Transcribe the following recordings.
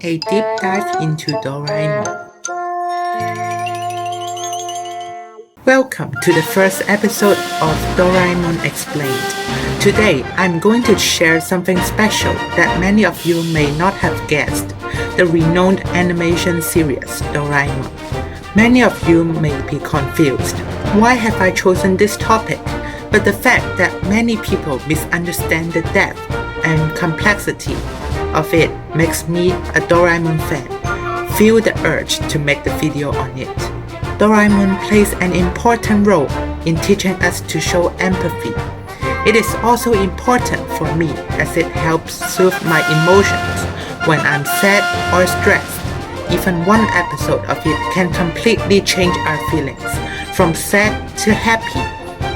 a deep dive into Doraemon. Welcome to the first episode of Doraemon Explained. Today, I'm going to share something special that many of you may not have guessed, the renowned animation series Doraemon. Many of you may be confused. Why have I chosen this topic? But the fact that many people misunderstand the depth and complexity of it makes me, a Doraemon fan, feel the urge to make the video on it. Doraemon plays an important role in teaching us to show empathy. It is also important for me as it helps soothe my emotions when I'm sad or stressed. Even one episode of it can completely change our feelings, from sad to happy.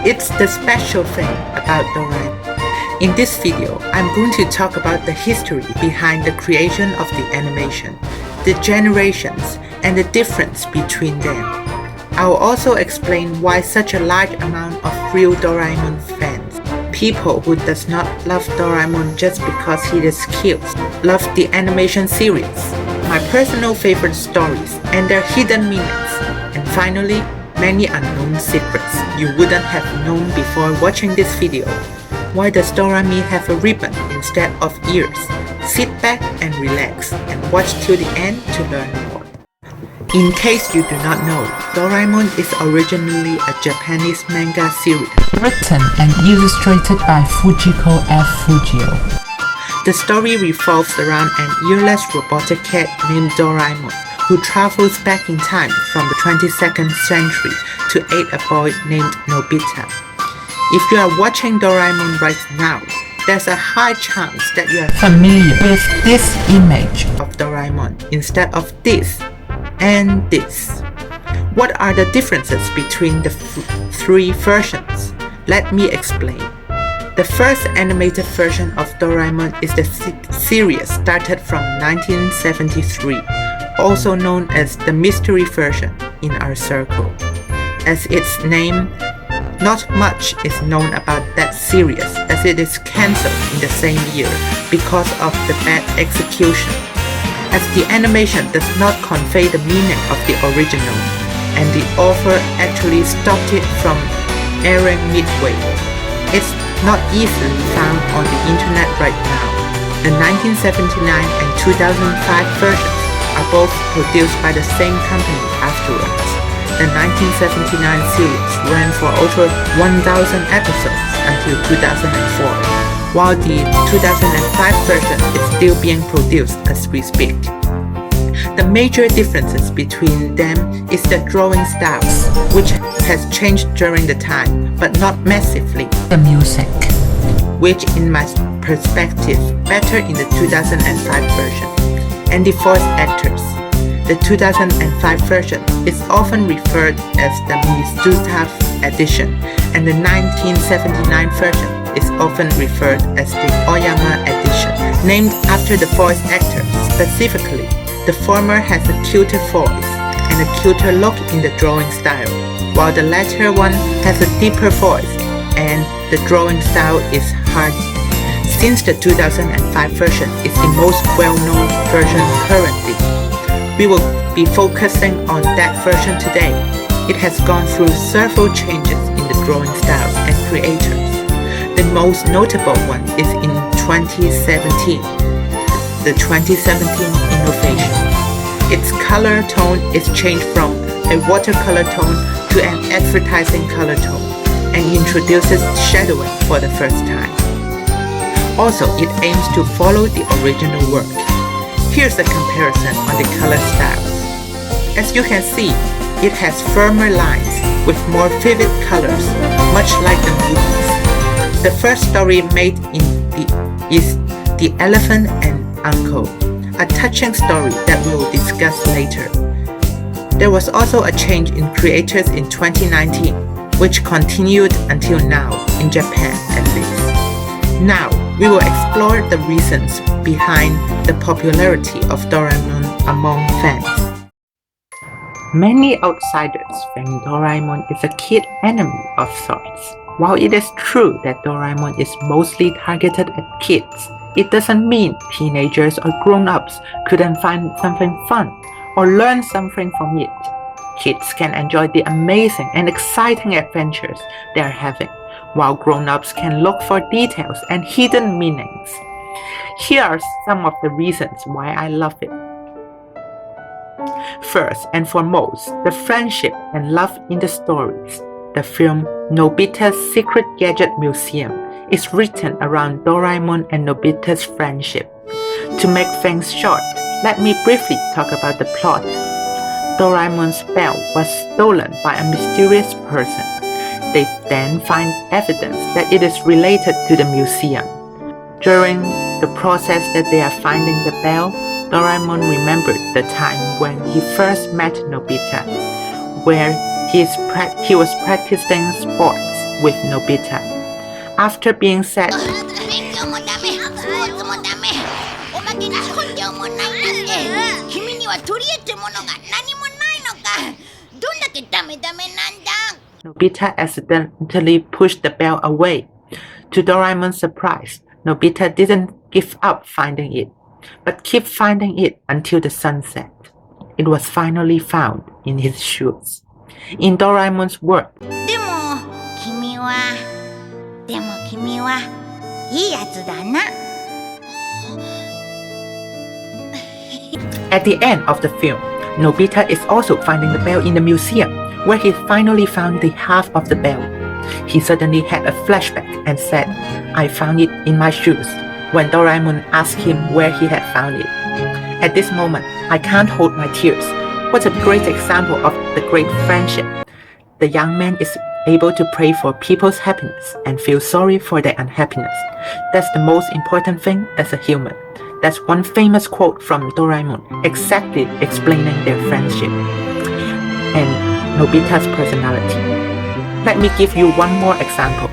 It's the special thing about Doraemon. In this video, I'm going to talk about the history behind the creation of the animation, the generations, and the difference between them. I'll also explain why such a large amount of real Doraemon fans, people who does not love Doraemon just because he is cute, love the animation series, my personal favorite stories and their hidden meanings, and finally, many unknown secrets you wouldn't have known before watching this video. Why does Dorami have a ribbon instead of ears? Sit back and relax and watch till the end to learn more. In case you do not know, Doraemon is originally a Japanese manga series written and illustrated by Fujiko F. Fujio. The story revolves around an earless robotic cat named Doraemon who travels back in time from the 22nd century to aid a boy named Nobita. If you are watching Doraemon right now, there's a high chance that you are familiar with this image of Doraemon instead of this and this. What are the differences between the three versions? Let me explain. The first animated version of Doraemon is the series started from 1973, also known as the mystery version in our circle. As its name, not much is known about that series as it is cancelled in the same year because of the bad execution, as the animation does not convey the meaning of the original, and the author actually stopped it from airing midway. It's not easily found on the internet right now. The 1979 and 2005 versions are both produced by the same company afterwards. The 1979 series ran for over 1,000 episodes until 2004, while the 2005 version is still being produced as we speak. The major differences between them is the drawing styles, which has changed during the time, but not massively. The music, which in my perspective better in the 2005 version, and the voice actors. The 2005 version is often referred as the Mizutaf edition, and the 1979 version is often referred as the Oyama edition, named after the voice actor. Specifically, the former has a cuter voice and a cuter look in the drawing style, while the latter one has a deeper voice and the drawing style is hard. Since the 2005 version is the most well-known version currently, we will be focusing on that version today. It has gone through several changes in the drawing styles and creators. The most notable one is in 2017, the 2017 innovation. Its color tone is changed from a watercolor tone to an advertising color tone and introduces shadowing for the first time. Also, it aims to follow the original work. Here's a comparison on the color styles. As you can see, it has firmer lines with more vivid colors, much like the movies. The first story made is The Elephant and Uncle, a touching story that we will discuss later. There was also a change in creators in 2019, which continued until now, in Japan at least. Now, we will explore the reasons behind the popularity of Doraemon among fans. Many outsiders think Doraemon is a kid enemy of sorts. While it is true that Doraemon is mostly targeted at kids, It doesn't mean teenagers or grown-ups couldn't find something fun or learn something from it. Kids can enjoy the amazing and exciting adventures they are having, while grown-ups can look for details and hidden meanings. Here are some of the reasons why I love it. First and foremost, the friendship and love in the stories. The film Nobita's Secret Gadget Museum is written around Doraemon and Nobita's friendship. To make things short, let me briefly talk about the plot. Doraemon's bell was stolen by a mysterious person. They then find evidence that it is related to the museum. During the process that they are finding the bell, Doraemon remembered the time when he first met Nobita, where he was practicing sports with Nobita. After being said, 勉強もダメ、スポーツもダメ、おまけに根性もないなんて、君には取り柄ってものが何もないのか。どんだけダメなんだ。 Nobita accidentally pushed the bell away. To Doraemon's surprise, Nobita didn't give up finding it, but kept finding it until the sunset. It was finally found in his shoes. In Doraemon's words, でも君はいいやつだな。 At the end of the film, Nobita is also finding the bell in the museum, where he finally found the half of the bell. He suddenly had a flashback and said, "I found it in my shoes," when Doraemon asked him where he had found it. At this moment, I can't hold my tears. What a great example of the great friendship. The young man is able to pray for people's happiness and feel sorry for their unhappiness. That's the most important thing as a human. That's one famous quote from Doraemon, exactly explaining their friendship and Nobita's personality. Let me give you one more example.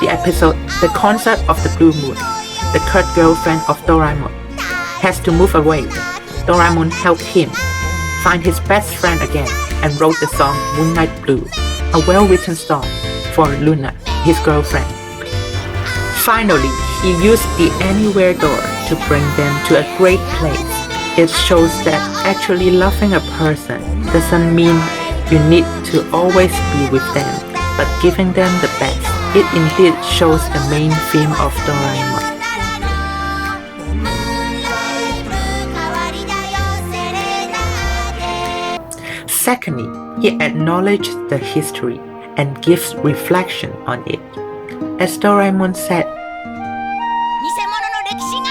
The episode The Concert of the Blue Moon. The curt girlfriend of Doraemon has to move away. Doraemon helped him find his best friend again and wrote the song Moonlight Blue, a well-written song for Luna, his girlfriend. Finally, he used the Anywhere door to bring them to a great place. It shows that actually loving a person doesn't mean you need to always be with them, but giving them the best. It indeed shows the main theme of Doraemon. Secondly, he acknowledges the history and gives reflection on it. As Doraemon said, 偽物の歴史が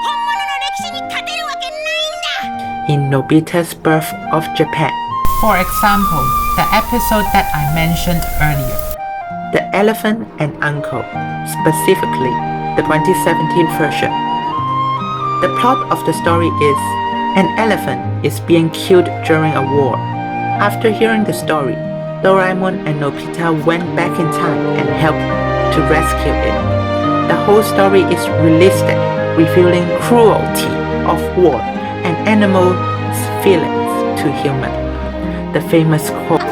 本物の歴史に勝てるわけないんだ。 in Nobita's Birth of Japan, For example, the episode that I mentioned earlier. The Elephant and Uncle, specifically the 2017 version. The plot of the story is an elephant is being killed during a war. After hearing the story, Doraemon and Nobita went back in time and helped to rescue it. The whole story is realistic, revealing cruelty of war and animals' feelings to human. The famous quote,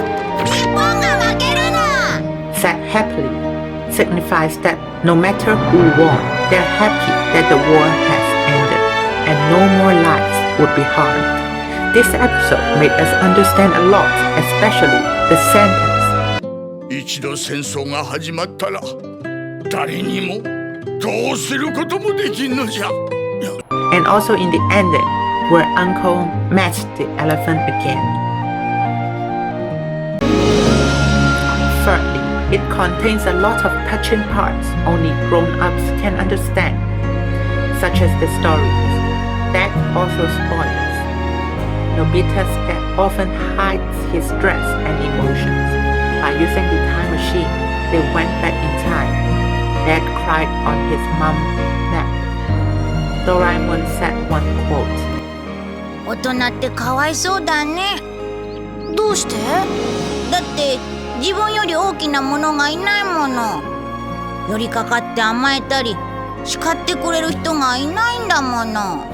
日本が負けるな。 "Said happily" signifies that no matter who won, they're happy that the war has ended and no more lives would be harmed. This episode made us understand a lot, especially the sentence, 一度戦争が始まったら誰にもどうすることもできんのじゃ。 and also in the ending, where Uncle met the elephant again. Thirdly, it contains a lot of touching parts only grown-ups can understand, such as the stories. That also spoils. Nobita's dad often hides his stress and emotions. By using the time machine, they went back in time. Dad cried on his mom's neck. Doraemon said one quote, 大人ってかわいそうだね。どうして？だって自分より大きなものがいないもの。寄りかかって甘えたり叱ってくれる人がいないんだもの。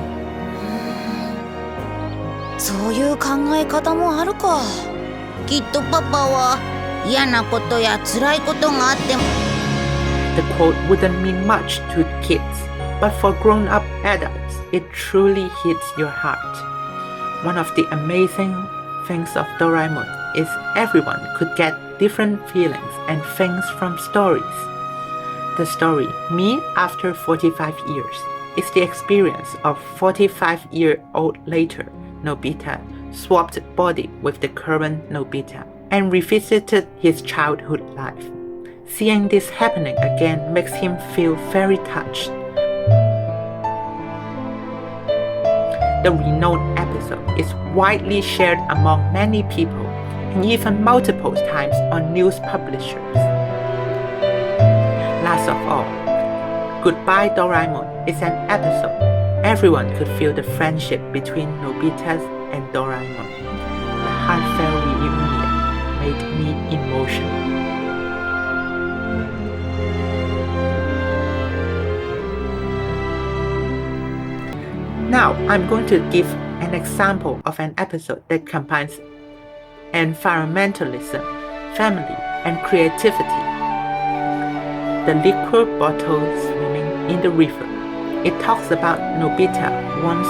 そういう考え方もあるか。きっとパパは嫌なことや辛いことがあっても The quote wouldn't mean much to kids, But for grown-up adults, it truly hits your heart. One of the amazing things of Doraemon is everyone could get different feelings and things from stories. The story, Me After 45 Years, is the experience of 45-year-old later Nobita swapped body with the current Nobita and revisited his childhood life. Seeing this happening again makes him feel very touched. The renowned episode is widely shared among many people and even multiple times on news publishers. Last of all, Goodbye Doraemon is an episode everyone could feel the friendship between Nobita and Doraemon. The heartfelt reunion made me emotional. Now, I'm going to give an example of an episode that combines environmentalism, family, and creativity. The liquor bottle swimming in the river. It talks about Nobita wants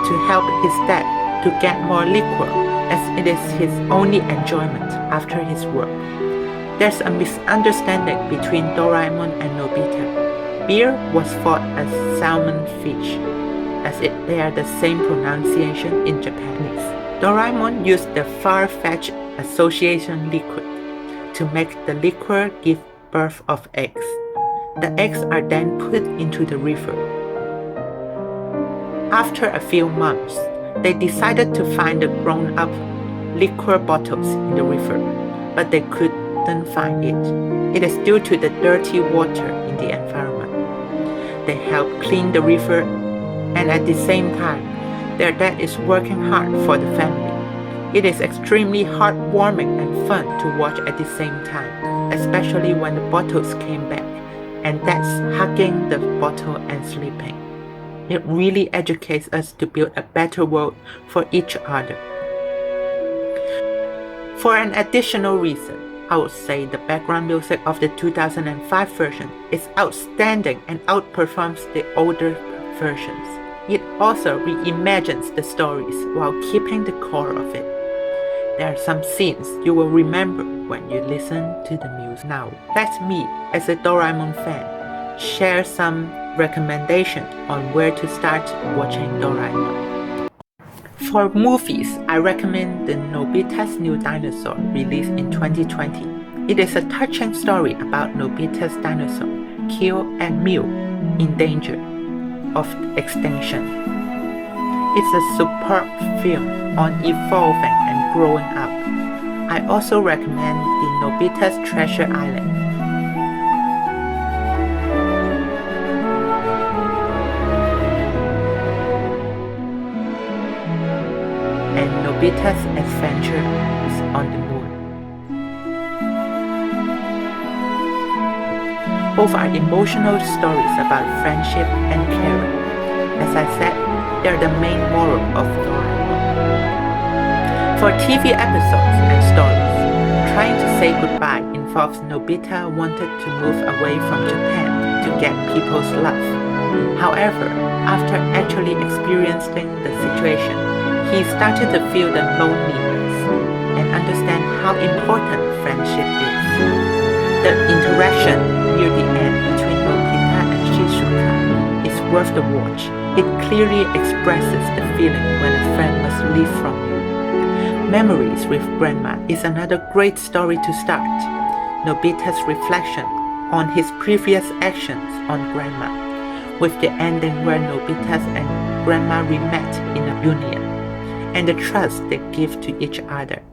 to help his dad to get more liquor as it is his only enjoyment after his work. There's a misunderstanding between Doraemon and Nobita. Beer was thought as salmon fish, as it bear the same pronunciation in Japanese. Doraemon used the far-fetched association liquid to make the liquor give birth of eggs. The eggs are then put into the river. After a few months, they decided to find the grown-up liquor bottles in the river, but they couldn't find it. It is due to the dirty water in the environment. They help clean the river, and at the same time, their dad is working hard for the family. It is extremely heartwarming and fun to watch at the same time, especially when the bottles came back, and dad's hugging the bottle and sleeping. It really educates us to build a better world for each other. For an additional reason, I would say the background music of the 2005 version is outstanding and outperforms the older versions. It also reimagines the stories while keeping the core of it. There are some scenes you will remember when you listen to the music. Now, let me, as a Doraemon fan, share some recommendations on where to start watching Doraemon. For movies, I recommend the Nobita's New Dinosaur released in 2020. It is a touching story about Nobita's dinosaur, Kyo and Mew, in danger of extinction. It's a superb film on evolving and growing up. I also recommend the Nobita's Treasure Island. And Nobita's Adventures on the Moon. Both are emotional stories about friendship and caring. As I said, they're the main moral of Doraemon. For TV episodes and stories, trying to say goodbye involves Nobita wanted to move away from Japan to get people's love. However, after actually experiencing the situation, he started to feel the loneliness and understand how important friendship is. The interaction near the end between Nobita and Shizuka is worth the watch. It clearly expresses the feeling when a friend must leave from you. Memories with Grandma is another great story to start. Nobita's reflection on his previous actions on Grandma, with the ending where Nobita and Grandma re-met in a union, and the trust they give to each other.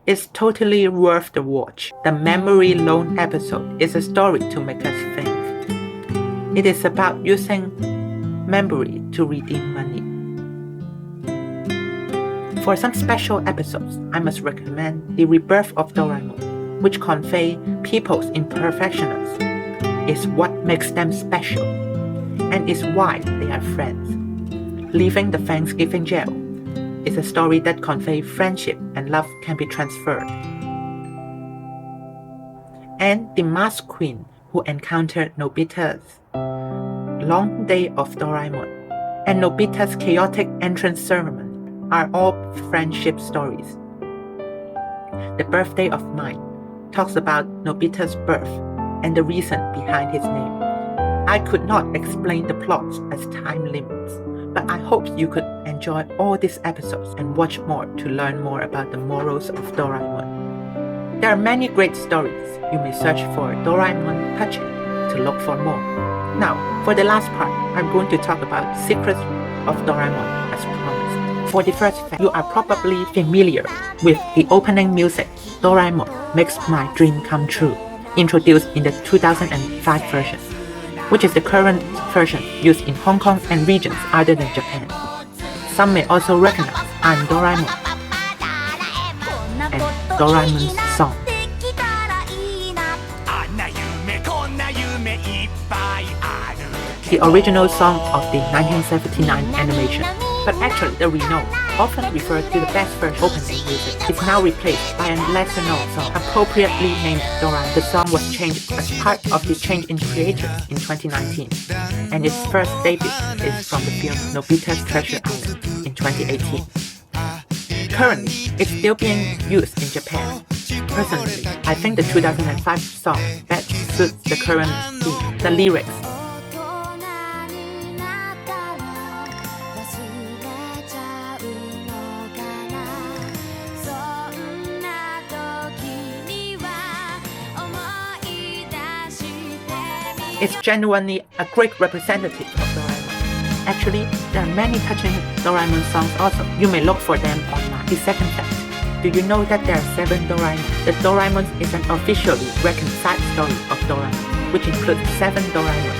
It's totally worth the watch. The Memory Loan episode is a story to make us think. It is about using memory to redeem money. For some special episodes, I must recommend The Rebirth of Doraemon, which convey people's imperfections, is what makes them special, and is why they are friends. Leaving the Thanksgiving jail is a story that conveys friendship and love can be transferred. And The Masked Queen, who encountered Nobita's Long Day of Doraemon and Nobita's chaotic entrance ceremony are all friendship stories. The Birthday of Mine talks about Nobita's birth and the reason behind his name. I could not explain the plots as time limits, but I hope you could enjoy all these episodes and watch more to learn more about the morals of Doraemon. There are many great stories. You may search for Doraemon Touching to look for more. Now, for the last part, I'm going to talk about Secrets of Doraemon as promised. For the first fact, you are probably familiar with the opening music, Doraemon Makes My Dream Come True, introduced in the 2005 version, which is the current version used in Hong Kong and regions other than Japan. Some may also recognize I'm Doraemon and Doraemon's song. The original song of the 1979 animation, but actually the renowned, often referred to the best version opening music, is now replaced by a lesser known song appropriately named Doraemon. The song was changed as part of the change in creators in 2019, and its first debut is from the film Nobita's Treasure Island in 2018. Currently, it's still being used in Japan. Personally, I think the 2005 song best suits the current theme. The lyrics It's genuinely a great representative of Doraemon. Actually, there are many touching Doraemon songs also. You may look for them online. The second fact, do you know that there are 7 Doraemon? The Doraemon is an officially reckoned side story of Doraemon, which includes 7 Doraemon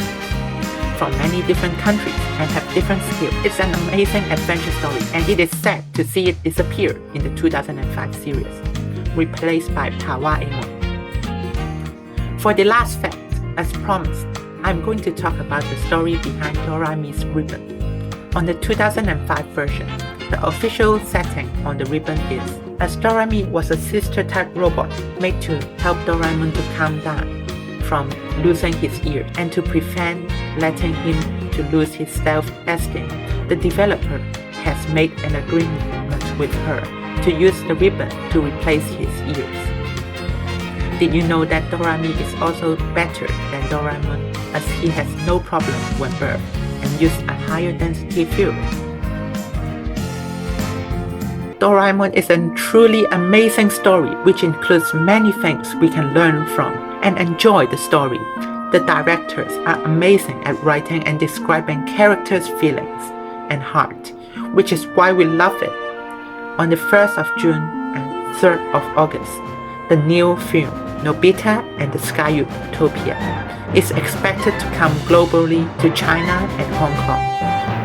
from many different countries and have different skills. It's an amazing adventure story, and it is sad to see it disappear in the 2005 series, replaced by Doraemon. For the last fact, as promised, I'm going to talk about the story behind Dorami's ribbon. On the 2005 version, the official setting on the ribbon is, as Dorami was a sister-type robot made to help Doraemon to calm down from losing his ear and to prevent letting him to lose his self-esteem, the developer has made an agreement with her to use the ribbon to replace his ears. Did you know that Dorami is also better than Doraemon as he has no problem when birthed and uses a higher density fuel? Doraemon is a truly amazing story which includes many things we can learn from and enjoy the story. The directors are amazing at writing and describing characters' feelings and heart, which is why we love it. On the 1st of June and 3rd of August, the new film Nobita and the Sky Utopia is expected to come globally to China and Hong Kong.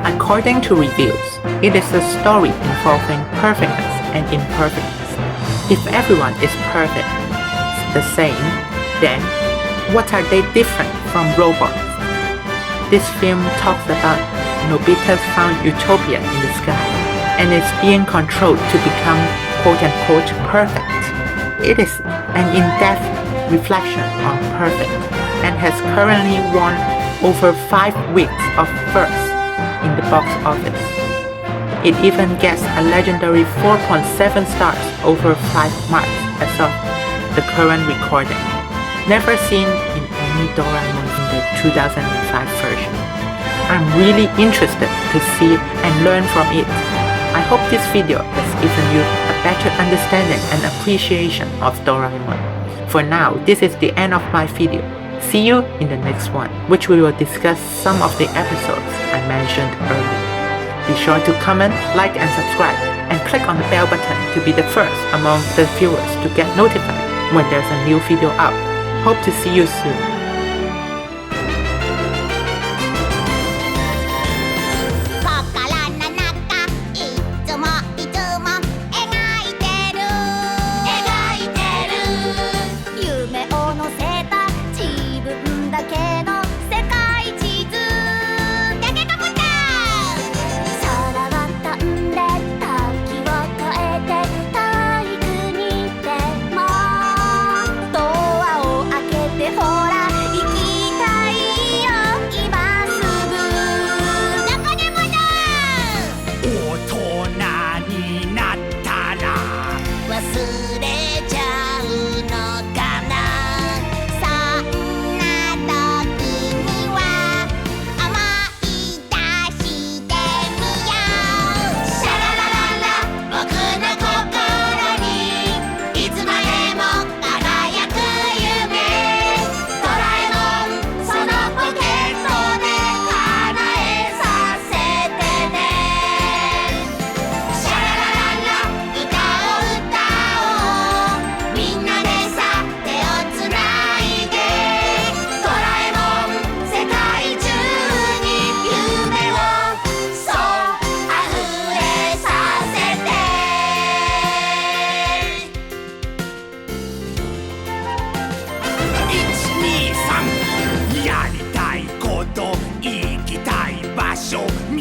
According to reviews, it is a story involving perfectness and imperfectness. If everyone is perfect, the same, then what are they different from robots? This film talks about Nobita's found utopia in the sky and is being controlled to become quote-unquote perfect. It is an in-depth reflection on perfect and has currently won over 5 weeks of first in the box office. It even gets a legendary 4.7 stars over 5 marks as of the current recording. Never seen in any Doraemon in the 2005 version. I'm really interested to see and learn from it. I hope this video has given you a better understanding and appreciation of Doraemon. For now, this is the end of my video. See you in the next one, which we will discuss some of the episodes I mentioned earlier. Be sure to comment, like and subscribe, and click on the bell button to be the first among the viewers to get notified when there's a new video out. Hope to see you soon.